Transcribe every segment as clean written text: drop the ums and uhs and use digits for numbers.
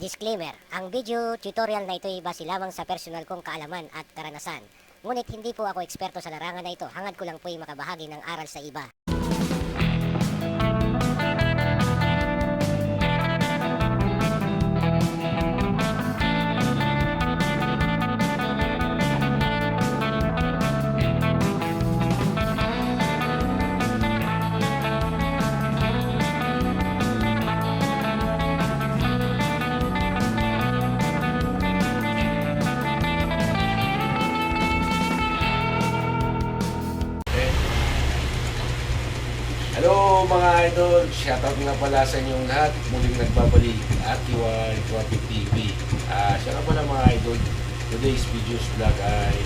Disclaimer, ang video tutorial na ito ay base lamang sa personal kong kaalaman at karanasan. Ngunit hindi po ako eksperto sa larangan na ito, hangad ko lang po ay makabahagi ng aral sa iba. Hello mga idol, shoutout nga pala sa inyong lahat. Muling nagbabalik at Iwan Traffic TV. Siya nga pala mga idol, today's videos vlog ay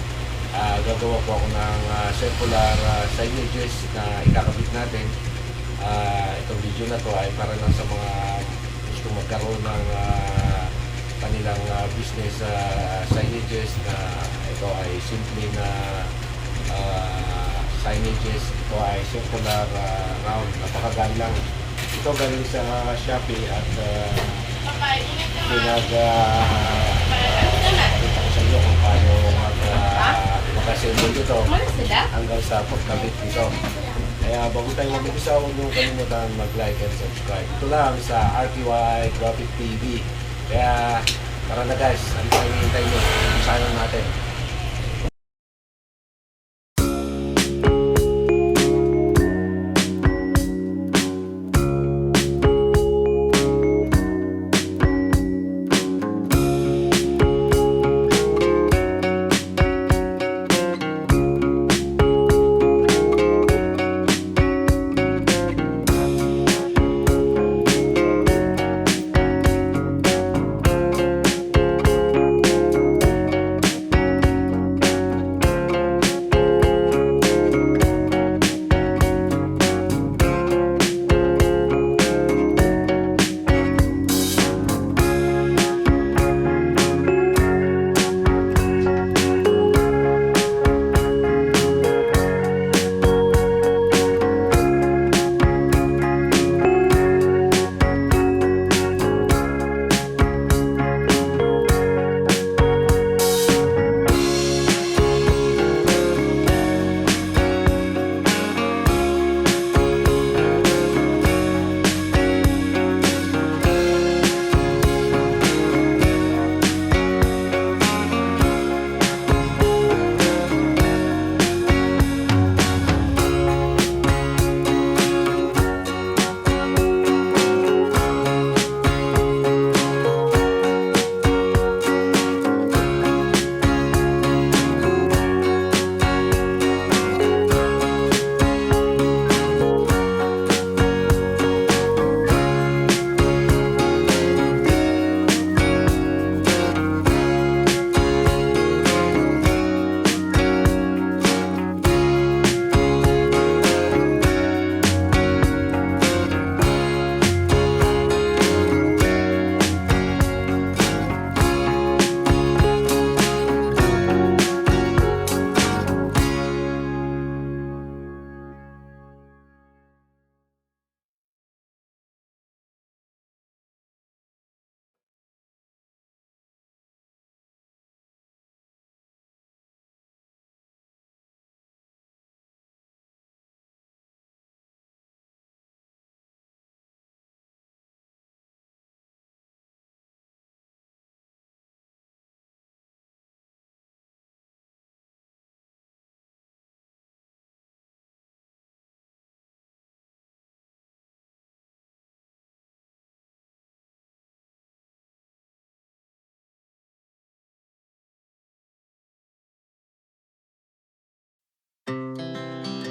gagawa po ako ng circular signages na ikakabit natin. Itong video na to ay para lang sa mga gusto magkaroon ng kanilang business signages na ito ay simple na signages. Ito ay circular round, napakagaan lang. Ito galing sa Shopee at pinag-pakita ko sa inyo kung paano mag-assemble ito hanggang sa pagkabit nito. Kaya bago tayo mag-umpisa, huwag niyo kalimutan mag-like and subscribe. Ito lang sa RTY Graphic TV. Kaya tara na guys, ano tayo hihintay nyo? Umpisahan na natin.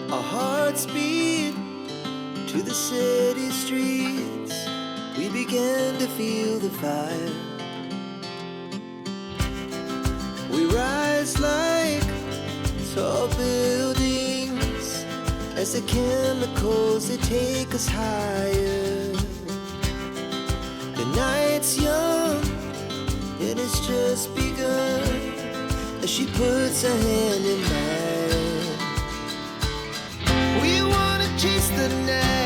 Our hearts beat to the city streets. We began to feel the fire. We rise like tall buildings as the chemicals, they take us higher. The night's young and it's just begun as she puts her hand in mine. We wanna chase the night.